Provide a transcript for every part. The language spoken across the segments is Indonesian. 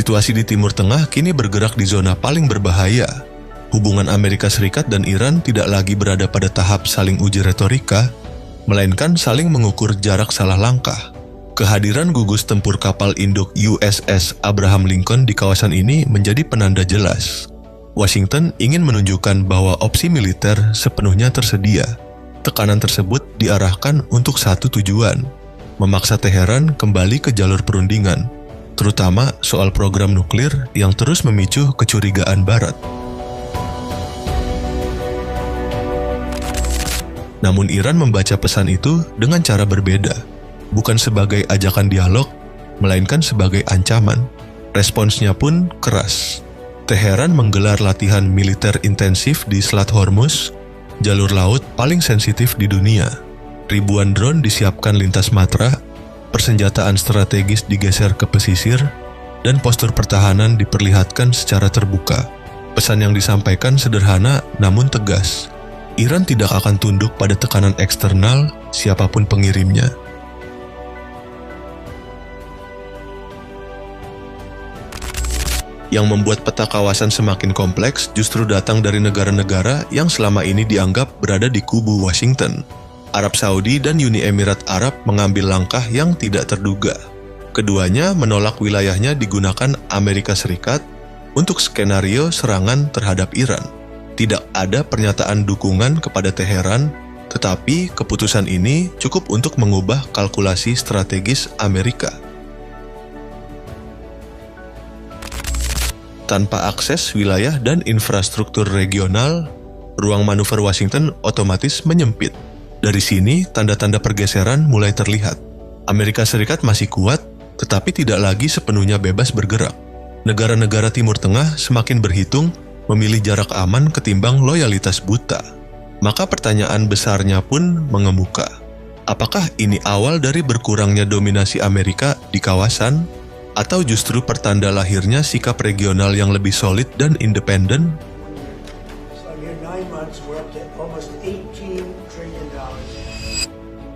Situasi di Timur Tengah kini bergerak di zona paling berbahaya. Hubungan Amerika Serikat dan Iran tidak lagi berada pada tahap saling uji retorika, melainkan saling mengukur jarak salah langkah. Kehadiran gugus tempur kapal induk USS Abraham Lincoln di kawasan ini menjadi penanda jelas. Washington ingin menunjukkan bahwa opsi militer sepenuhnya tersedia. Tekanan tersebut diarahkan untuk satu tujuan, memaksa Teheran kembali ke jalur perundingan, terutama soal program nuklir yang terus memicu kecurigaan Barat. Namun Iran membaca pesan itu dengan cara berbeda, bukan sebagai ajakan dialog, melainkan sebagai ancaman. Responsnya pun keras. Teheran menggelar latihan militer intensif di Selat Hormuz, jalur laut paling sensitif di dunia. Ribuan drone disiapkan lintas Matra, persenjataan strategis digeser ke pesisir, dan postur pertahanan diperlihatkan secara terbuka. Pesan yang disampaikan sederhana namun tegas. Iran tidak akan tunduk pada tekanan eksternal siapapun pengirimnya. Yang membuat peta kawasan semakin kompleks justru datang dari negara-negara yang selama ini dianggap berada di kubu Washington. Arab Saudi dan Uni Emirat Arab mengambil langkah yang tidak terduga. Keduanya menolak wilayahnya digunakan Amerika Serikat untuk skenario serangan terhadap Iran. Tidak ada pernyataan dukungan kepada Teheran, tetapi keputusan ini cukup untuk mengubah kalkulasi strategis Amerika. Tanpa akses wilayah dan infrastruktur regional, ruang manuver Washington otomatis menyempit. Dari sini, tanda-tanda pergeseran mulai terlihat. Amerika Serikat masih kuat, tetapi tidak lagi sepenuhnya bebas bergerak. Negara-negara Timur Tengah semakin berhitung memilih jarak aman ketimbang loyalitas buta. Maka pertanyaan besarnya pun mengemuka. Apakah ini awal dari berkurangnya dominasi Amerika di kawasan? Atau justru pertanda lahirnya sikap regional yang lebih solid dan independen?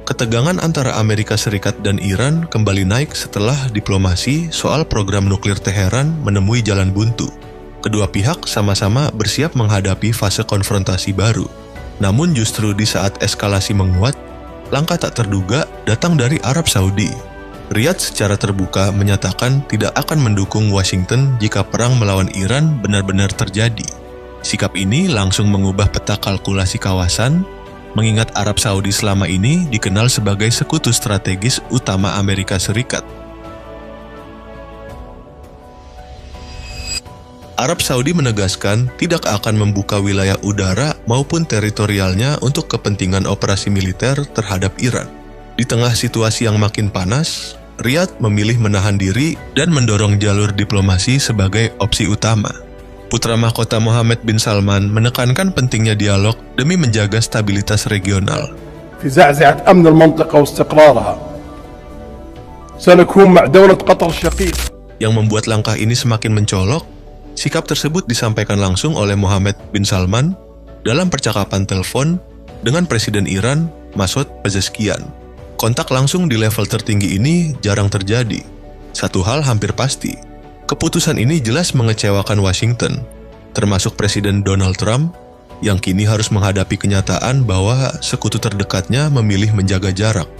Ketegangan antara Amerika Serikat dan Iran kembali naik setelah diplomasi soal program nuklir Teheran menemui jalan buntu. Kedua pihak sama-sama bersiap menghadapi fase konfrontasi baru. Namun justru di saat eskalasi menguat, langkah tak terduga datang dari Arab Saudi. Riyadh secara terbuka menyatakan tidak akan mendukung Washington jika perang melawan Iran benar-benar terjadi. Sikap ini langsung mengubah peta kalkulasi kawasan, mengingat Arab Saudi selama ini dikenal sebagai sekutu strategis utama Amerika Serikat. Arab Saudi menegaskan tidak akan membuka wilayah udara maupun teritorialnya untuk kepentingan operasi militer terhadap Iran. Di tengah situasi yang makin panas, Riyadh memilih menahan diri dan mendorong jalur diplomasi sebagai opsi utama. Putra mahkota Mohammed bin Salman menekankan pentingnya dialog demi menjaga stabilitas regional. في زعزعة أمن المنطقة واستقرارها سنكون مع دولة قطر الشقيق. Yang membuat langkah ini semakin mencolok, sikap tersebut disampaikan langsung oleh Mohammed bin Salman dalam percakapan telepon dengan Presiden Iran, Masoud Pezeshkian. Kontak langsung di level tertinggi ini jarang terjadi. Satu hal hampir pasti, keputusan ini jelas mengecewakan Washington, termasuk Presiden Donald Trump, yang kini harus menghadapi kenyataan bahwa sekutu terdekatnya memilih menjaga jarak.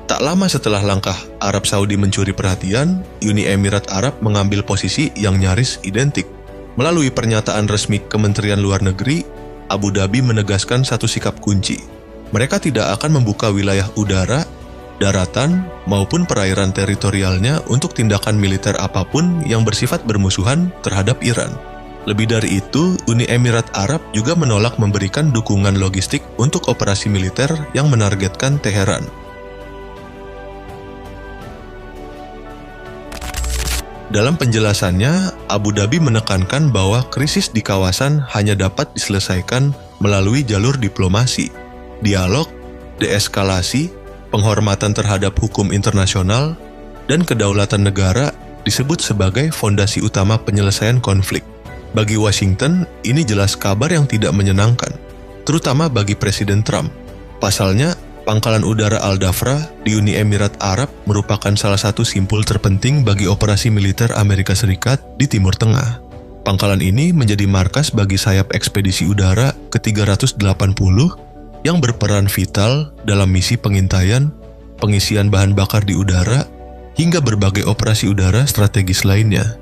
Tak lama setelah langkah Arab Saudi mencuri perhatian, Uni Emirat Arab mengambil posisi yang nyaris identik. Melalui pernyataan resmi Kementerian Luar Negeri, Abu Dhabi menegaskan satu sikap kunci. Mereka tidak akan membuka wilayah udara, daratan, maupun perairan teritorialnya untuk tindakan militer apapun yang bersifat bermusuhan terhadap Iran. Lebih dari itu, Uni Emirat Arab juga menolak memberikan dukungan logistik untuk operasi militer yang menargetkan Teheran. Dalam penjelasannya, Abu Dhabi menekankan bahwa krisis di kawasan hanya dapat diselesaikan melalui jalur diplomasi, dialog, deeskalasi, penghormatan terhadap hukum internasional, dan kedaulatan negara disebut sebagai fondasi utama penyelesaian konflik. Bagi Washington, ini jelas kabar yang tidak menyenangkan, terutama bagi Presiden Trump. Pasalnya, Pangkalan udara Al-Dhafra di Uni Emirat Arab merupakan salah satu simpul terpenting bagi operasi militer Amerika Serikat di Timur Tengah. Pangkalan ini menjadi markas bagi sayap ekspedisi udara ke-380 yang berperan vital dalam misi pengintaian, pengisian bahan bakar di udara, hingga berbagai operasi udara strategis lainnya.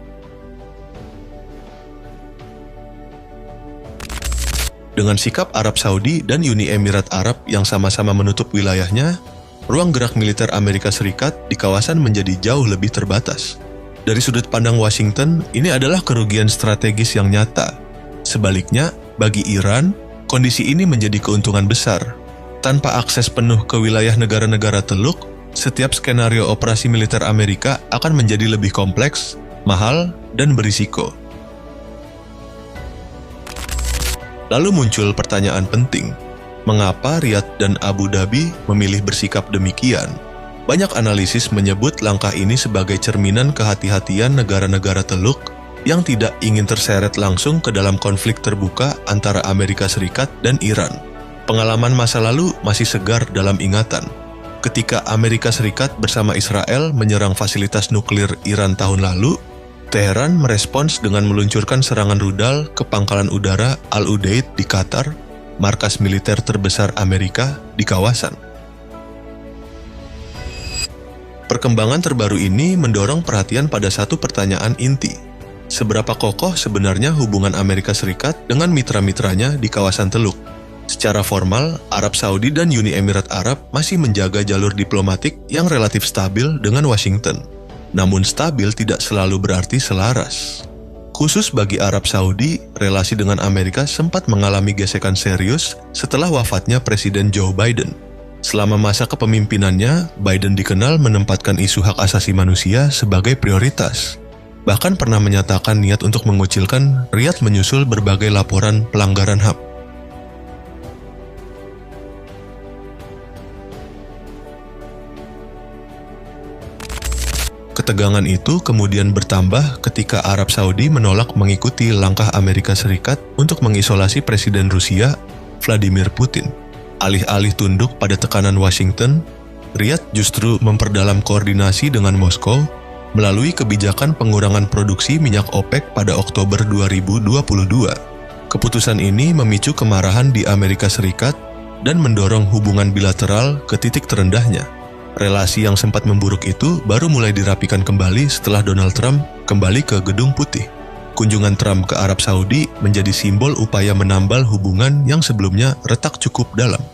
Dengan sikap Arab Saudi dan Uni Emirat Arab yang sama-sama menutup wilayahnya, ruang gerak militer Amerika Serikat di kawasan menjadi jauh lebih terbatas. Dari sudut pandang Washington, ini adalah kerugian strategis yang nyata. Sebaliknya, bagi Iran, kondisi ini menjadi keuntungan besar. Tanpa akses penuh ke wilayah negara-negara Teluk, setiap skenario operasi militer Amerika akan menjadi lebih kompleks, mahal, dan berisiko. Lalu muncul pertanyaan penting, mengapa Riyadh dan Abu Dhabi memilih bersikap demikian? Banyak analisis menyebut langkah ini sebagai cerminan kehati-hatian negara-negara Teluk yang tidak ingin terseret langsung ke dalam konflik terbuka antara Amerika Serikat dan Iran. Pengalaman masa lalu masih segar dalam ingatan. Ketika Amerika Serikat bersama Israel menyerang fasilitas nuklir Iran tahun lalu, Teheran merespons dengan meluncurkan serangan rudal ke pangkalan udara Al-Udeid di Qatar, markas militer terbesar Amerika di kawasan. Perkembangan terbaru ini mendorong perhatian pada satu pertanyaan inti. Seberapa kokoh sebenarnya hubungan Amerika Serikat dengan mitra-mitranya di kawasan Teluk? Secara formal, Arab Saudi dan Uni Emirat Arab masih menjaga jalur diplomatik yang relatif stabil dengan Washington. Namun stabil tidak selalu berarti selaras. Khusus bagi Arab Saudi, relasi dengan Amerika sempat mengalami gesekan serius setelah wafatnya Presiden Joe Biden. Selama masa kepemimpinannya, Biden dikenal menempatkan isu hak asasi manusia sebagai prioritas. Bahkan pernah menyatakan niat untuk mengucilkan Riyadh menyusul berbagai laporan pelanggaran HAM. Ketegangan itu kemudian bertambah ketika Arab Saudi menolak mengikuti langkah Amerika Serikat untuk mengisolasi Presiden Rusia, Vladimir Putin. Alih-alih tunduk pada tekanan Washington, Riyadh justru memperdalam koordinasi dengan Moskow melalui kebijakan pengurangan produksi minyak OPEC pada Oktober 2022. Keputusan ini memicu kemarahan di Amerika Serikat dan mendorong hubungan bilateral ke titik terendahnya. Relasi yang sempat memburuk itu baru mulai dirapikan kembali setelah Donald Trump kembali ke Gedung Putih. Kunjungan Trump ke Arab Saudi menjadi simbol upaya menambal hubungan yang sebelumnya retak cukup dalam.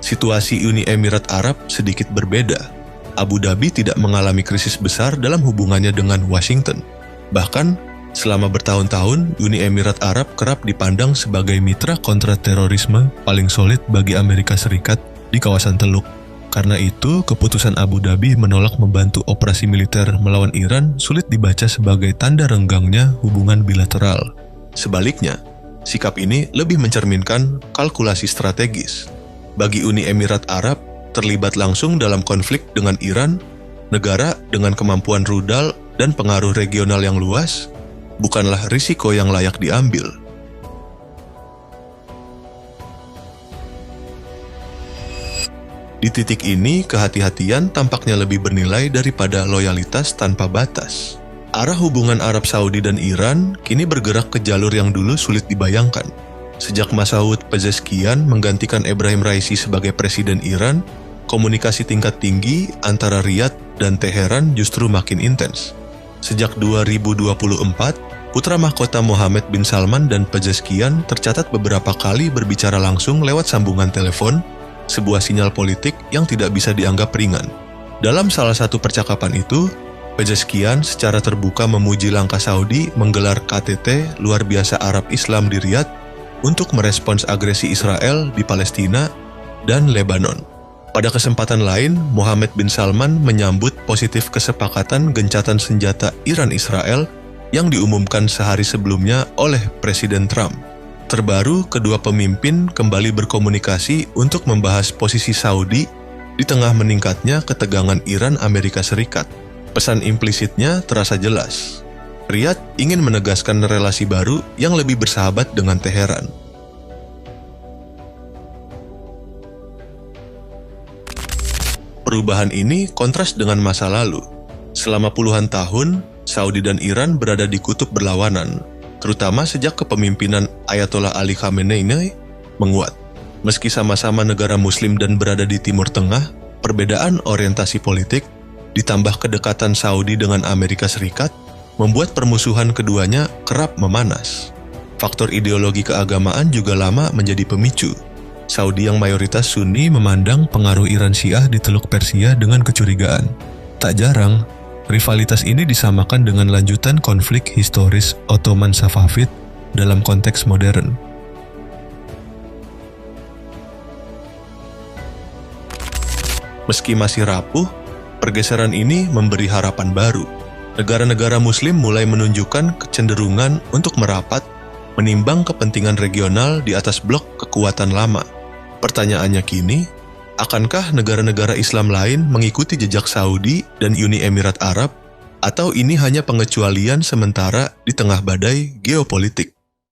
Situasi Uni Emirat Arab sedikit berbeda. Abu Dhabi tidak mengalami krisis besar dalam hubungannya dengan Washington. Bahkan, selama bertahun-tahun, Uni Emirat Arab kerap dipandang sebagai mitra kontraterorisme paling solid bagi Amerika Serikat di kawasan Teluk. Karena itu, keputusan Abu Dhabi menolak membantu operasi militer melawan Iran sulit dibaca sebagai tanda renggangnya hubungan bilateral. Sebaliknya, sikap ini lebih mencerminkan kalkulasi strategis. Bagi Uni Emirat Arab, terlibat langsung dalam konflik dengan Iran, negara dengan kemampuan rudal dan pengaruh regional yang luas, bukanlah risiko yang layak diambil. Di titik ini, kehati-hatian tampaknya lebih bernilai daripada loyalitas tanpa batas. Arah hubungan Arab Saudi dan Iran kini bergerak ke jalur yang dulu sulit dibayangkan. Sejak Masoud Pezeshkian menggantikan Ebrahim Raisi sebagai presiden Iran, komunikasi tingkat tinggi antara Riyadh dan Teheran justru makin intens. Sejak 2024, putra mahkota Mohammed bin Salman dan Pezeshkian tercatat beberapa kali berbicara langsung lewat sambungan telepon, sebuah sinyal politik yang tidak bisa dianggap ringan. Dalam salah satu percakapan itu, Pezeshkian secara terbuka memuji langkah Saudi menggelar KTT luar biasa Arab Islam di Riyadh untuk merespons agresi Israel di Palestina dan Lebanon. Pada kesempatan lain, Mohammed bin Salman menyambut positif kesepakatan gencatan senjata Iran-Israel yang diumumkan sehari sebelumnya oleh Presiden Trump. Terbaru, kedua pemimpin kembali berkomunikasi untuk membahas posisi Saudi di tengah meningkatnya ketegangan Iran-Amerika Serikat. Pesan implisitnya terasa jelas. Riyadh ingin menegaskan relasi baru yang lebih bersahabat dengan Teheran. Perubahan ini kontras dengan masa lalu. Selama puluhan tahun, Saudi dan Iran berada di kutub berlawanan, terutama sejak kepemimpinan Ayatollah Ali Khamenei menguat. Meski sama-sama negara muslim dan berada di Timur Tengah, perbedaan orientasi politik ditambah kedekatan Saudi dengan Amerika Serikat membuat permusuhan keduanya kerap memanas. Faktor ideologi keagamaan juga lama menjadi pemicu. Saudi yang mayoritas Sunni memandang pengaruh Iran Syiah di Teluk Persia dengan kecurigaan. Tak jarang, rivalitas ini disamakan dengan lanjutan konflik historis Ottoman-Safavid dalam konteks modern. Meski masih rapuh, pergeseran ini memberi harapan baru. Negara-negara muslim mulai menunjukkan kecenderungan untuk merapat, menimbang kepentingan regional di atas blok kekuatan lama. Pertanyaannya kini, akankah negara-negara Islam lain mengikuti jejak Saudi dan Uni Emirat Arab, atau ini hanya pengecualian sementara di tengah badai geopolitik?